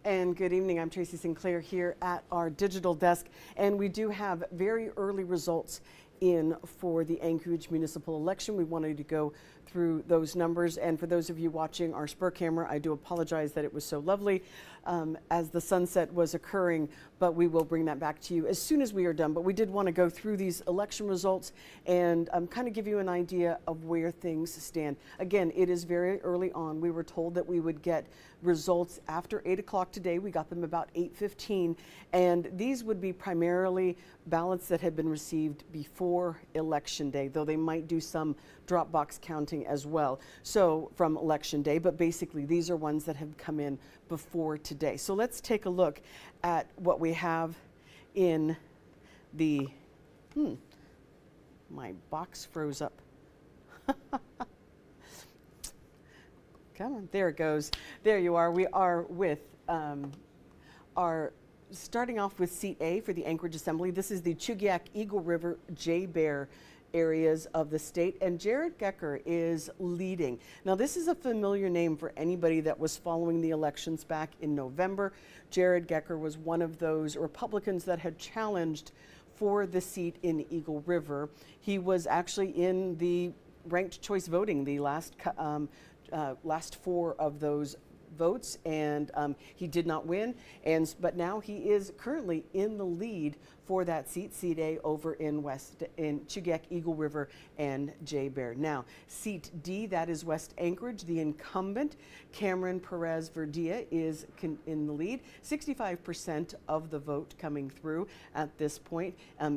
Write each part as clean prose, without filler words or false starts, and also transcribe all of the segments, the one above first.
And good evening. I'm Tracy Sinclair here at our digital desk, and we do have very early results in for the Anchorage Municipal Election. We wanted to go through those numbers, and for those of you watching our Spur camera, I do apologize that it was so lovely as the sunset was occurring, but we will bring that back to you as soon as we are done. But we did want to go through these election results and kind of give you an idea of where things stand. Again, it is very early on. We were told that we would get results after 8 o'clock today. We got them about 8:15, and these would be primarily ballots that had been received before Election Day, though they might do some drop box counting as well, so from Election Day, but basically these are ones that have come in before today. So let's take a look at what we have in the, my box froze up. Come on, there it goes. There you are. We are with starting off with Seat A for the Anchorage Assembly. This is the Chugiak, Eagle River, J-Bear areas of the state, and Jared Gecker is leading. Now, this is a familiar name for anybody that was following the elections back in November. Jared Gecker was one of those Republicans that had challenged for the seat in Eagle River. He was actually in the ranked choice voting, the last four of those votes, and he did not win, but now he is currently in the lead for that seat, Seat A, over in Chugiak, Eagle River, and J-Bear. Now, Seat D, that is West Anchorage. The incumbent, Cameron Perez Verdia, is in the lead. 65% of the vote coming through at this point.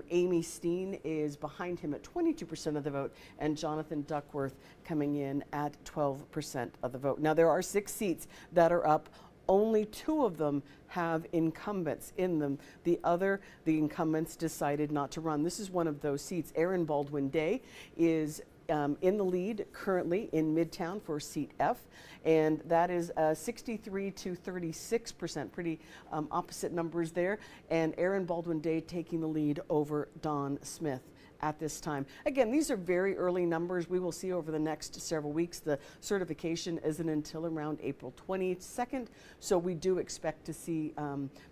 Amy Steen is behind him at 22% of the vote, and Jonathan Duckworth coming in at 12% of the vote. Now, there are 6 seats that are up. Only 2 of them have incumbents in them. The incumbents decided not to run. This is one of those seats. Aaron Baldwin Day is in the lead currently in Midtown for Seat F, and that is 63 to 36%, pretty opposite numbers there, and Aaron Baldwin Day taking the lead over Don Smith at this time. Again, these are very early numbers. We will see over the next several weeks. The certification isn't until around April 22nd, so we do expect to see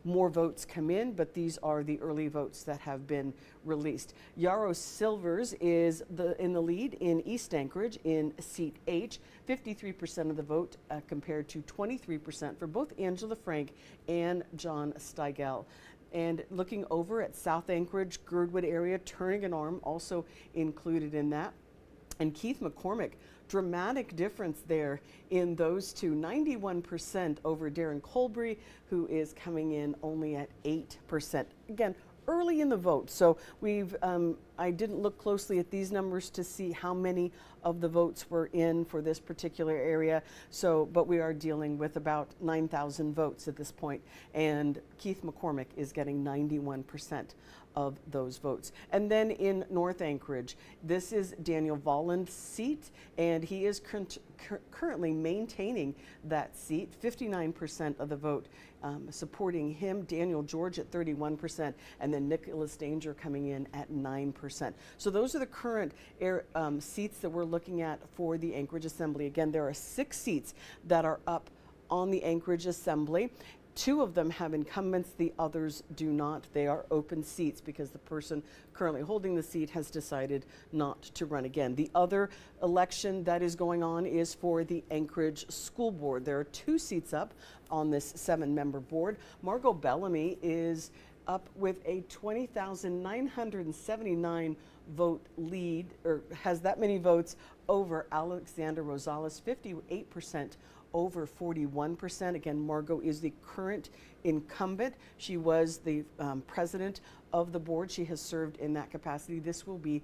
more votes come in, but these are the early votes that have been released. Yarrow Silvers is in the lead in East Anchorage in Seat H, 53% of the vote compared to 23% for both Angela Frank and John Steigel. And looking over at South Anchorage, Girdwood area, turning an arm also included in that. And Keith McCormick, dramatic difference there in those two, 91% over Darren Colbury, who is coming in only at 8%. Again, early in the vote, so I didn't look closely at these numbers to see how many of the votes were in for this particular area, but we are dealing with about 9,000 votes at this point, and Keith McCormick is getting 91% of those votes. And then in North Anchorage, this is Daniel Volland's seat, and he is currently maintaining that seat, 59% of the vote supporting him, Daniel George at 31%, and then Nicholas Danger coming in at 9%. So those are the current seats that we're looking at for the Anchorage Assembly. Again, there are 6 seats that are up on the Anchorage Assembly. 2 of them have incumbents, the others do not. They are open seats because the person currently holding the seat has decided not to run again. The other election that is going on is for the Anchorage School Board. There are 2 seats up on this 7-member board. Margot Bellamy is up with a 20,979 vote lead, or has that many votes over Alexander Rosales, 58% over 41%. Again, Margot is the current incumbent. She was the president of the board. She has served in that capacity. This would be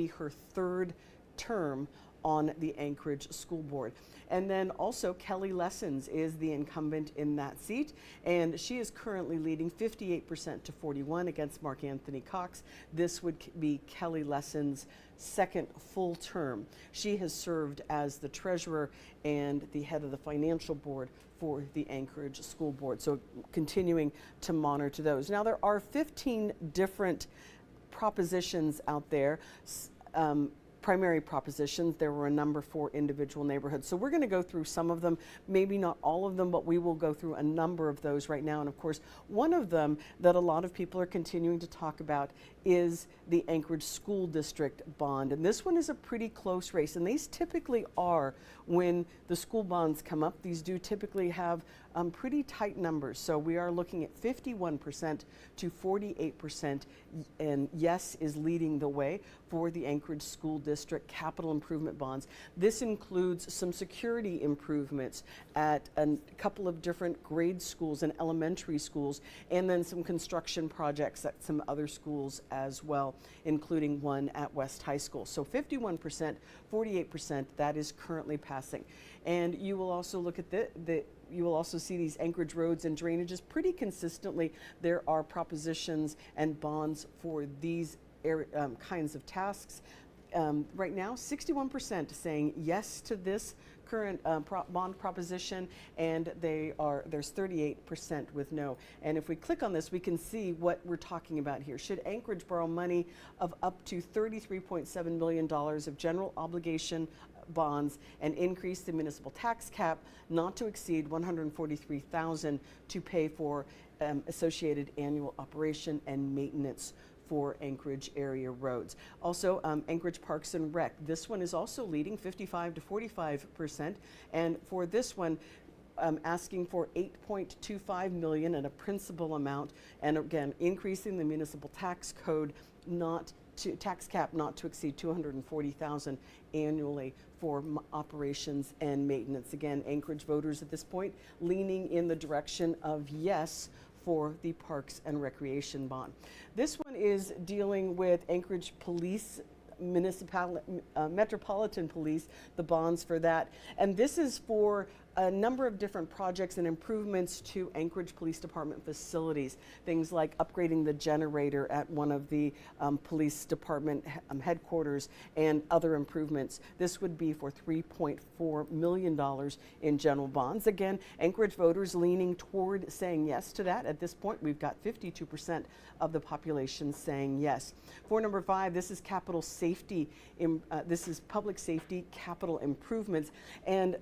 her 3rd term on the Anchorage School Board. And then also Kelly Lessons is the incumbent in that seat, and she is currently leading 58% to 41 against Mark Anthony Cox. This would be Kelly Lessons' 2nd full term. She has served as the treasurer and the head of the financial board for the Anchorage School Board, so continuing to monitor those. Now, there are 15 different propositions out there. primary propositions. There were a number for individual neighborhoods. So we're going to go through some of them, maybe not all of them, but we will go through a number of those right now. And of course, one of them that a lot of people are continuing to talk about is the Anchorage School District bond. And this one is a pretty close race. And these typically are, when the school bonds come up, these do typically have pretty tight numbers. So we are looking at 51% to 48%, and yes is leading the way for the Anchorage School District capital improvement bonds. This includes some security improvements at a couple of different grade schools and elementary schools, and then some construction projects at some other schools as well, including one at West High School. So 51%, 48%, that is currently passing. And you will also look at you will also see these Anchorage roads and drainages pretty consistently. There are propositions and bonds for these kinds of tasks. Right now, 61% saying yes to this current bond proposition, and there's 38% with no. And if we click on this, we can see what we're talking about here. Should Anchorage borrow money of up to $33.7 million of general obligation bonds and increase the municipal tax cap not to exceed $143,000 to pay for associated annual operation and maintenance for Anchorage area roads. Also, Anchorage Parks and Rec. This one is also leading 55 to 45%. And for this one, asking for $8.25 million in a principal amount, and again, increasing the municipal tax code tax cap not to exceed $240,000 annually for operations and maintenance. Again, Anchorage voters at this point leaning in the direction of yes for the Parks and Recreation bond. This one is dealing with Anchorage Police, Metropolitan Police, the bonds for that. And this is for a number of different projects and improvements to Anchorage Police Department facilities. Things like upgrading the generator at one of the police department headquarters and other improvements. This would be for $3.4 million in general bonds. Again, Anchorage voters leaning toward saying yes to that. At this point, we've got 52% of the population saying yes. For number 5, this is capital safety. This is public safety capital improvements. And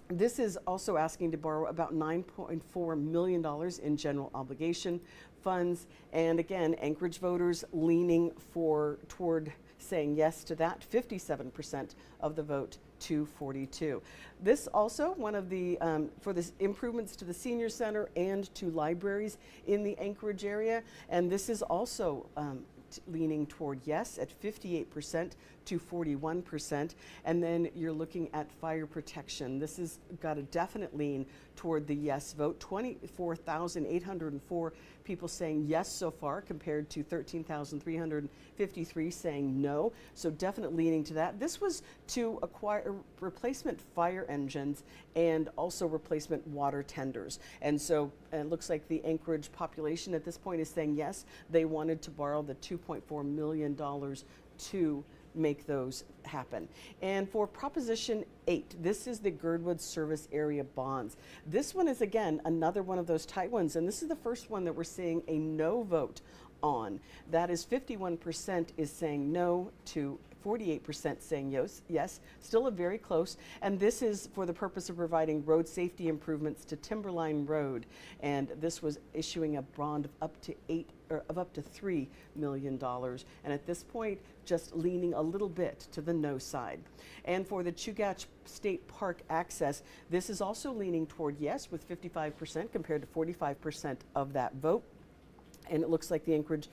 this is also asking to borrow about $9.4 million in general obligation funds. And again, Anchorage voters leaning toward saying yes to that, 57% of the vote to 42. This also one of the, for the improvements to the senior center and to libraries in the Anchorage area. And this is also leaning toward yes at 58% to 41%. And then you're looking at fire protection. This has got a definite lean toward the yes vote. 24,804 people saying yes so far compared to 13,353 saying no. So definite leaning to that. This was to acquire replacement fire engines and also replacement water tenders. And so it looks like the Anchorage population at this point is saying yes. They wanted to borrow the $2.4 million to make those happen. And for Proposition 8, this is the Girdwood Service Area bonds. This one is, again, another one of those tight ones, and this is the first one that we're seeing a no vote on. That is 51% is saying no to 48% saying yes, still a very close. And this is for the purpose of providing road safety improvements to Timberline Road. And this was issuing a bond of up to $3 million. And at this point, just leaning a little bit to the no side. And for the Chugach State Park access, this is also leaning toward yes with 55% compared to 45% of that vote. And it looks like the Anchorage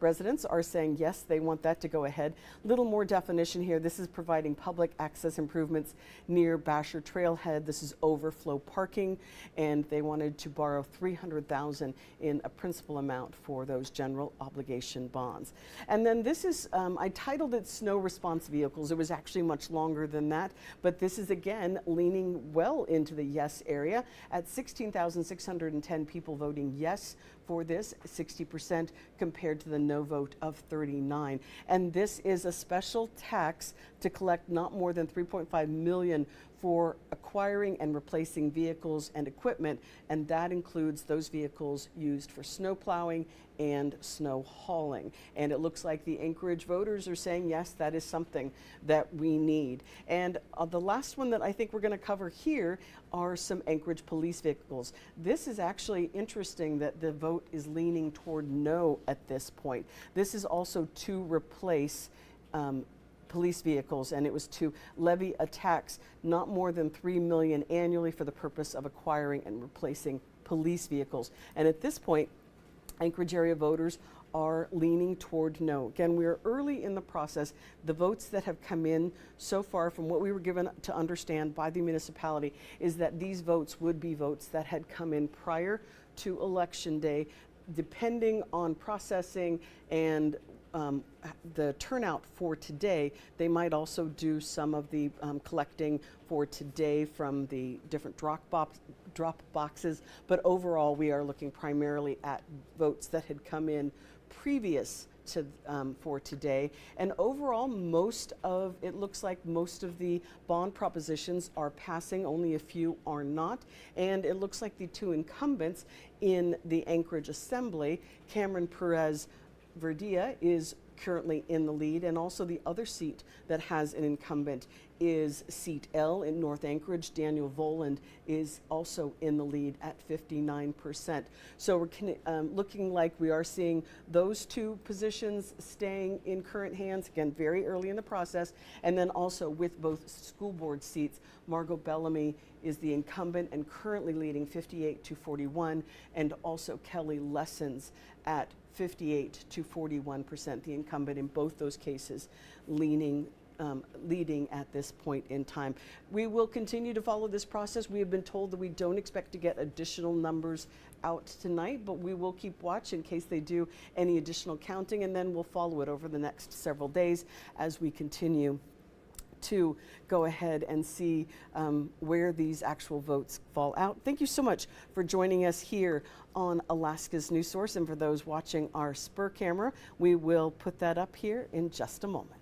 residents are saying yes, they want that to go ahead. Little more definition here. This is providing public access improvements near Basher Trailhead. This is overflow parking, and they wanted to borrow $300,000 in a principal amount for those general obligation bonds. And then this is, I titled it Snow Response Vehicles. It was actually much longer than that, but this is again leaning well into the yes area at 16,610 people voting yes for this, 60% compared to the no vote of 39. And this is a special tax to collect not more than $3.5 million for acquiring and replacing vehicles and equipment, and that includes those vehicles used for snow plowing and snow hauling. And it looks like the Anchorage voters are saying, yes, that is something that we need. And the last one that I think we're going to cover here are some Anchorage police vehicles. This is actually interesting that the vote is leaning toward no at this point. This is also to replace police vehicles, and it was to levy a tax not more than $3 million annually for the purpose of acquiring and replacing police vehicles. And at this point, Anchorage area voters are leaning toward no. Again, we are early in the process. The votes that have come in so far, from what we were given to understand by the municipality, is that these votes would be votes that had come in prior to Election Day. Depending on processing and the turnout for today, they might also do some of the collecting for today from the different drop boxes. But overall, we are looking primarily at votes that had come in previous to for today. And overall, it looks like most of the bond propositions are passing. Only a few are not. And it looks like the two incumbents in the Anchorage Assembly, Cameron Perez Verdia, is currently in the lead, and also the other seat that has an incumbent is seat L in North Anchorage. Daniel Voland is also in the lead at 59%. So we're looking like we are seeing those two positions staying in current hands, again, very early in the process. And then also with both school board seats, Margot Bellamy is the incumbent and currently leading 58-41, and also Kelly Lessons at 58-41%, the incumbent in both those cases leading at this point in time. We will continue to follow this process. We have been told that we don't expect to get additional numbers out tonight, but we will keep watch in case they do any additional counting, and then we'll follow it over the next several days as we continue to go ahead and see where these actual votes fall out. Thank you so much for joining us here on Alaska's News Source, and for those watching our Spur camera, we will put that up here in just a moment.